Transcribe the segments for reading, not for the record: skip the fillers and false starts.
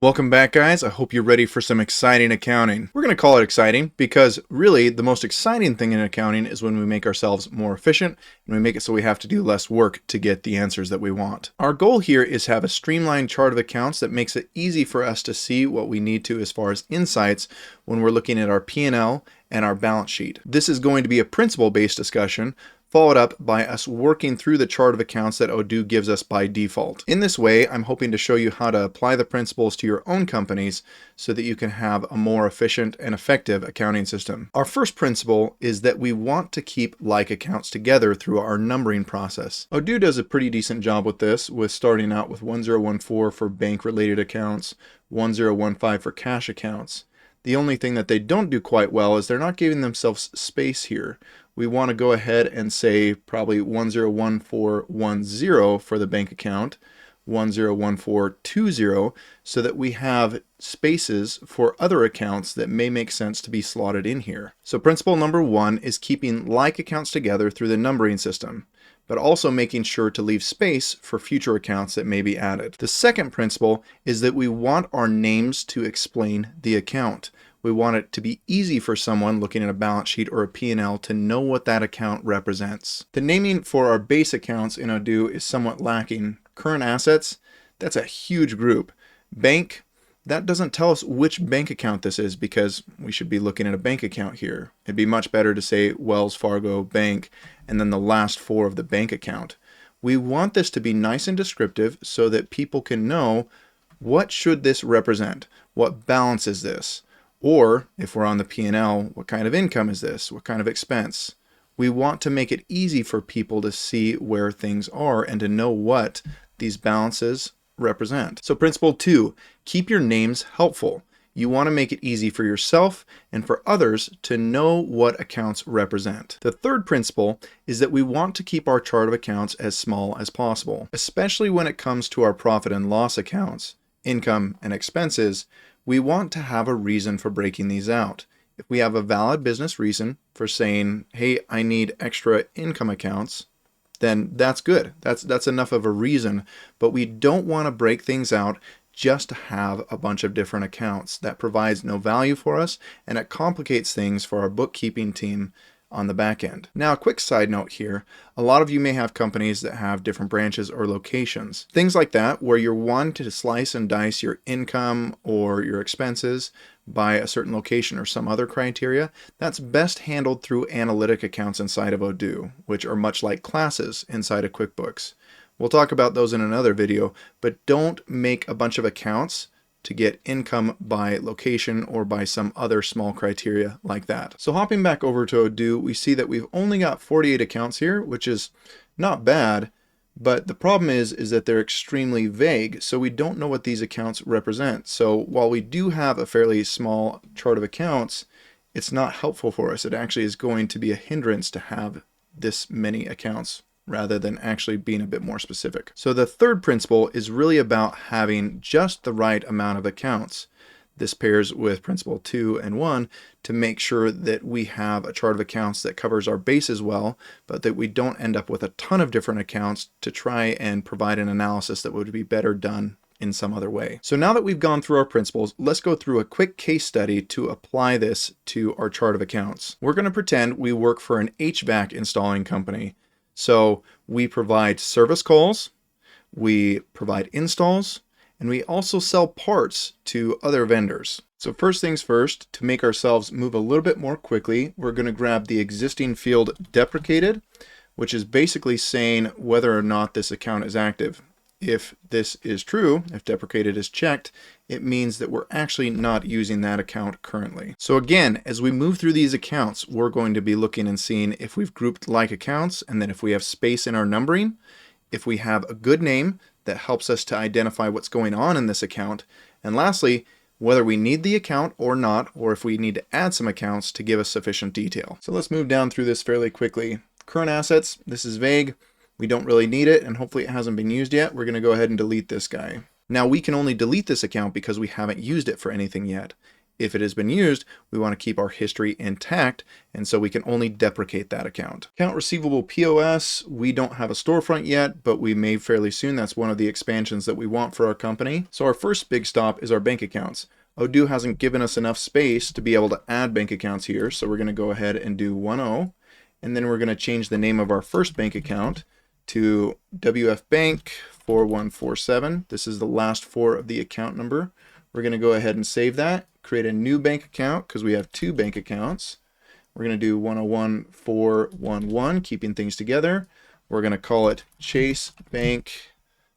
Welcome back, guys. I hope you're ready for some exciting accounting. We're going to call it exciting because really the most exciting thing in accounting is when we make ourselves more efficient and we make it so we have to do less work to get the answers that we want. Our goal here is to have a streamlined chart of accounts that makes it easy for us to see what we need to as far as insights when we're looking at our P&L and our balance sheet. This is going to be a principle-based discussion, followed up by us working through the chart of accounts that ODOO gives us by default. In this way, I'm hoping to show you how to apply the principles to your own companies so that you can have a more efficient and effective accounting system. Our first principle is that we want to keep like accounts together through our numbering process. ODOO does a pretty decent job with this, with starting out with 1014 for bank-related accounts, 1015 for cash accounts. The only thing that they don't do quite well is they're not giving themselves space here. We want to go ahead and say probably 101410 for the bank account, 101420, so that we have spaces for other accounts that may make sense to be slotted in here. So principle number one is keeping like accounts together through the numbering system, but also making sure to leave space for future accounts that may be added. The second principle is that we want our names to explain the account. We want it to be easy for someone looking at a balance sheet or a P&L to know what that account represents. The naming for our base accounts in ODOO is somewhat lacking. Current assets, that's a huge group. Bank, that doesn't tell us which bank account this is because we should be looking at a bank account here. It'd be much better to say Wells Fargo Bank and then the last four of the bank account. We want this to be nice and descriptive so that people can know what should this represent? What balance is this? Or, if we're on the P&L, what kind of income is this? What kind of expense? We want to make it easy for people to see where things are and to know what these balances represent. So principle two, keep your names helpful. You want to make it easy for yourself and for others to know what accounts represent. The third principle is that we want to keep our chart of accounts as small as possible, especially when it comes to our profit and loss accounts, income and expenses. We want to have a reason for breaking these out. If we have a valid business reason for saying, hey, I need extra income accounts, then that's good. That's enough of a reason. But we don't want to break things out just to have a bunch of different accounts. That provides no value for us, and it complicates things for our bookkeeping team on the back end. Now, a quick side note here. A lot of you may have companies that have different branches or locations. Things like that, where you're wanting to slice and dice your income or your expenses by a certain location or some other criteria, that's best handled through analytic accounts inside of ODOO, which are much like classes inside of QuickBooks. We'll talk about those in another video, but don't make a bunch of accounts to get income by location or by some other small criteria like that. So hopping back over to ODOO, we see that we've only got 48 accounts here, which is not bad, but the problem is that they're extremely vague, so we don't know what these accounts represent. So while we do have a fairly small chart of accounts, it's not helpful for us. It actually is going to be a hindrance to have this many accounts, rather than actually being a bit more specific. So the third principle is really about having just the right amount of accounts. This pairs with principle 2 and 1 to make sure that we have a chart of accounts that covers our bases well, but that we don't end up with a ton of different accounts to try and provide an analysis that would be better done in some other way. So now that we've gone through our principles, let's go through a quick case study to apply this to our chart of accounts. We're going to pretend we work for an HVAC installing company. So we provide service calls, we provide installs, and we also sell parts to other vendors. So first things first, to make ourselves move a little bit more quickly, we're going to grab the existing field deprecated, which is basically saying whether or not this account is active. If this is true, if deprecated is checked, it means that we're actually not using that account currently. So again, as we move through these accounts, we're going to be looking and seeing if we've grouped like accounts, and then if we have space in our numbering, if we have a good name that helps us to identify what's going on in this account, and lastly, whether we need the account or not, or if we need to add some accounts to give us sufficient detail. So let's move down through this fairly quickly. Current assets, this is vague. We don't really need it, and hopefully it hasn't been used yet. We're going to go ahead and delete this guy. Now we can only delete this account because we haven't used it for anything yet. if it has been used, we want to keep our history intact, and so we can only deprecate that account. Account receivable POS, we don't have a storefront yet, but we may fairly soon. That's one of the expansions that we want for our company. So our first big stop is our bank accounts. ODOO hasn't given us enough space to be able to add bank accounts here, so we're going to go ahead and do 10, and then we're going to change the name of our first bank account to WF Bank 4147. This is the last 4 of the account number. We're going to go ahead and save that, create a new bank account because we have 2 bank accounts. We're going to do 101411, keeping things together. We're going to call it Chase Bank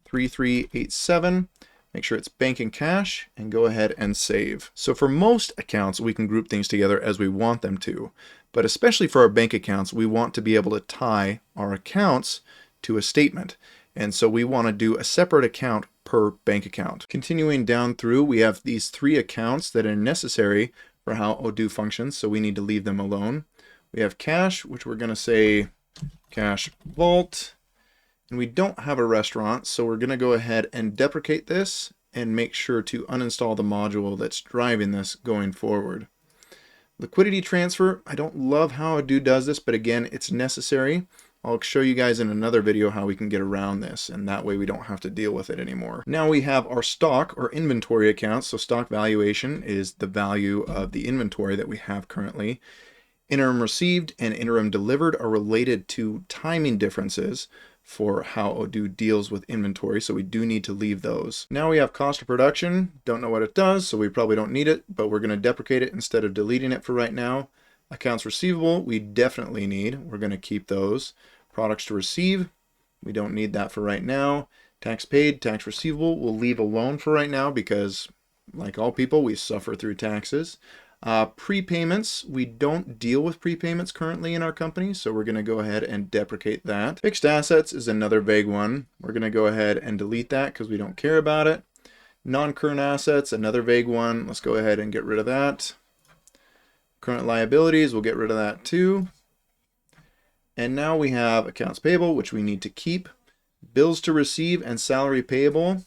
3387. Make sure it's bank and cash, and go ahead and save. So for most accounts, we can group things together as we want them to, but especially for our bank accounts, we want to be able to tie our accounts to a statement. And so we want to do a separate account per bank account. Continuing down through, we have these 3 accounts that are necessary for how ODOO functions, so we need to leave them alone. We have cash, which we're going to say cash vault. And we don't have a restaurant, so we're going to go ahead and deprecate this and make sure to uninstall the module that's driving this going forward. Liquidity transfer, I don't love how ODOO does this, but again, it's necessary. I'll show you guys in another video how we can get around this, and that way we don't have to deal with it anymore. Now we have our stock or inventory accounts. So stock valuation is the value of the inventory that we have currently. Interim received and interim delivered are related to timing differences for how ODOO deals with inventory, so we do need to leave those. Now we have cost of production. Don't know what it does, so we probably don't need it, but we're going to deprecate it instead of deleting it for right now. Accounts receivable, we definitely need. We're going to keep those. Products to receive, we don't need that for right now. Tax paid, tax receivable, we'll leave alone for right now because, like all people, we suffer through taxes. Prepayments, we don't deal with prepayments currently in our company, so we're going to go ahead and deprecate that. Fixed assets is another vague one. We're going to go ahead and delete that because we don't care about it. Non-current assets, another vague one. Let's go ahead and get rid of that. Current liabilities, we'll get rid of that too. And now we have accounts payable, which we need to keep. Bills to receive and salary payable.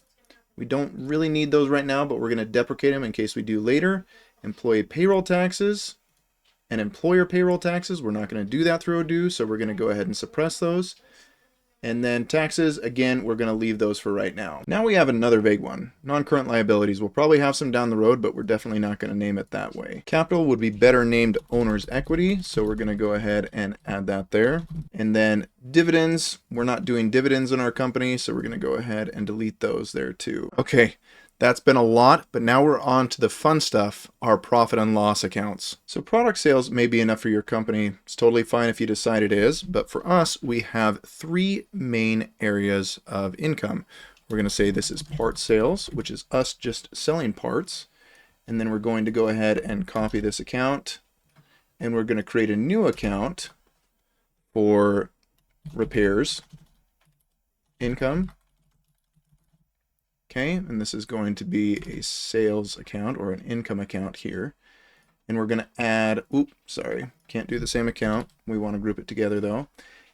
We don't really need those right now, but we're going to deprecate them in case we do later. Employee payroll taxes and employer payroll taxes. We're not going to do that through ODOO, so we're going to go ahead and suppress those. And then taxes, again, we're going to leave those for right now. Now we have another vague one. Non-current liabilities. We'll probably have some down the road, but we're definitely not going to name it that way. Capital would be better named owner's equity, so we're going to go ahead and add that there. And then dividends. We're not doing dividends in our company, so we're going to go ahead and delete those there too. Okay. That's been a lot, but now we're on to the fun stuff, our profit and loss accounts. So product sales may be enough for your company. It's totally fine if you decide it is, but for us, we have 3 main areas of income. We're going to say this is part sales, which is us just selling parts. And then we're going to go ahead and copy this account, and we're going to create a new account for repairs income. Okay, and this is going to be a sales account or an income account here. And we're going to add, can't do the same account. We want to group it together though.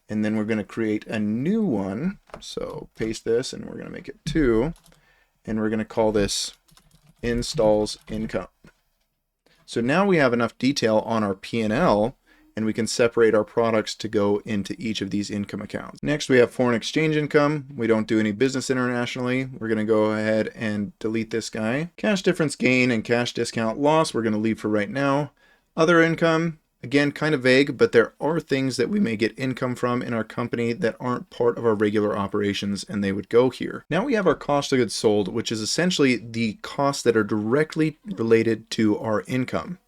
And then we're going to create a new one. So paste this and we're going to make it 2. And we're going to call this installs income. So now we have enough detail on our P&L, and we can separate our products to go into each of these income accounts. Next, we have foreign exchange income. We don't do any business internationally. We're going to go ahead and delete this guy. Cash difference gain and cash discount loss, we're going to leave for right now. Other income, again, kind of vague, but there are things that we may get income from in our company that aren't part of our regular operations, and they would go here. Now we have our cost of goods sold, which is essentially the costs that are directly related to our income.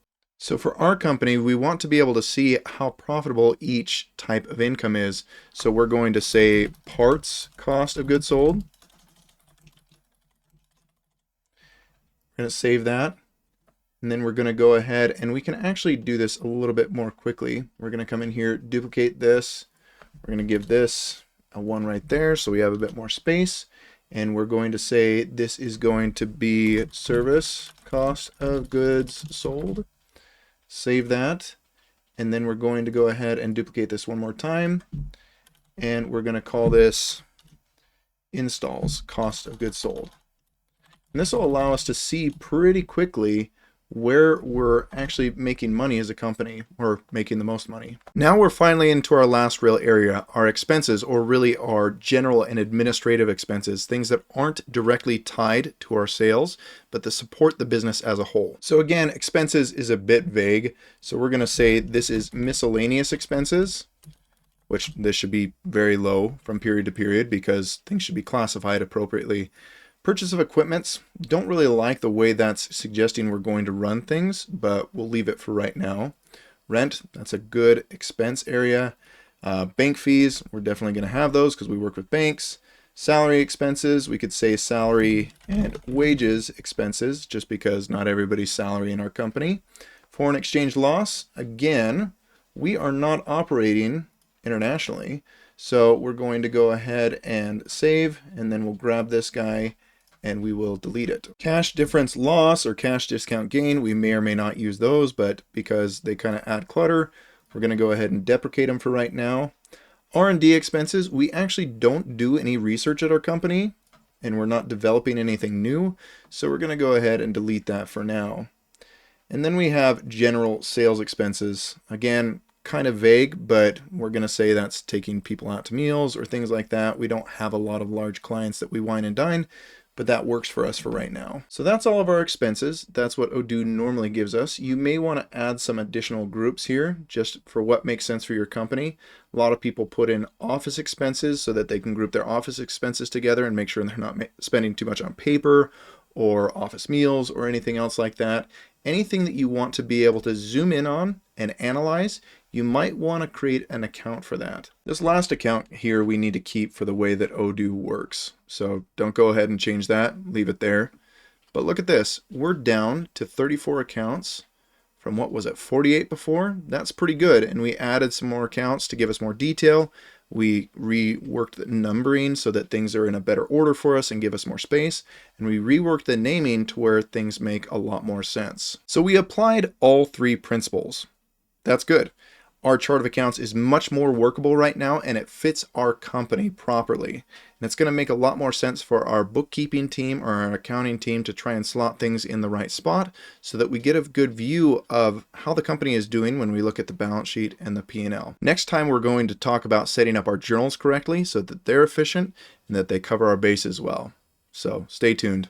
So for our company, we want to be able to see how profitable each type of income is. So we're going to say parts cost of goods sold. We're going to save that. And then we're going to go ahead and we can actually do this a little bit more quickly. We're going to come in here, duplicate this. We're going to give this a 1 right there so we have a bit more space. And we're going to say this is going to be service cost of goods sold. Save that, and then we're going to go ahead and duplicate this 1 more time, and we're going to call this installs cost of goods sold. And this will allow us to see pretty quickly where we're actually making money as a company, or making the most money. Now we're finally into our last real area, our expenses, or really our general and administrative expenses, things that aren't directly tied to our sales, but that support the business as a whole. So again, expenses is a bit vague, so we're going to say this is miscellaneous expenses, which this should be very low from period to period because things should be classified appropriately. Purchase of equipments, don't really like the way that's suggesting we're going to run things, but we'll leave it for right now. Rent, that's a good expense area. Bank fees, we're definitely going to have those because we work with banks. Salary expenses, we could say salary and wages expenses just because not everybody's salary in our company. Foreign exchange loss, again, we are not operating internationally, so we're going to go ahead and save, and then we'll grab this guy and we will delete it. Cash difference loss or cash discount gain, we may or may not use those, but because they kind of add clutter, we're going to go ahead and deprecate them for right now. R&D expenses, we actually don't do any research at our company and we're not developing anything new, so we're going to go ahead and delete that for now. And then we have general sales expenses. Again, kind of vague, but we're going to say that's taking people out to meals or things like that. We don't have a lot of large clients that we wine and dine, but that works for us for right now. So that's all of our expenses. That's what ODOO normally gives us. You may want to add some additional groups here just for what makes sense for your company. A lot of people put in office expenses so that they can group their office expenses together and make sure they're not spending too much on paper or office meals or anything else like that. Anything that you want to be able to zoom in on and analyze, you might want to create an account for that. This last account here we need to keep for the way that ODOO works. So don't go ahead and change that, leave it there. But look at this, we're down to 34 accounts from what was it, 48 before? That's pretty good, and we added some more accounts to give us more detail. We reworked the numbering so that things are in a better order for us and give us more space, and we reworked the naming to where things make a lot more sense. So we applied all three principles. That's good. Our chart of accounts is much more workable right now and it fits our company properly. And it's going to make a lot more sense for our bookkeeping team or our accounting team to try and slot things in the right spot so that we get a good view of how the company is doing when we look at the balance sheet and the P&L. Next time we're going to talk about setting up our journals correctly so that they're efficient and that they cover our bases well. So stay tuned.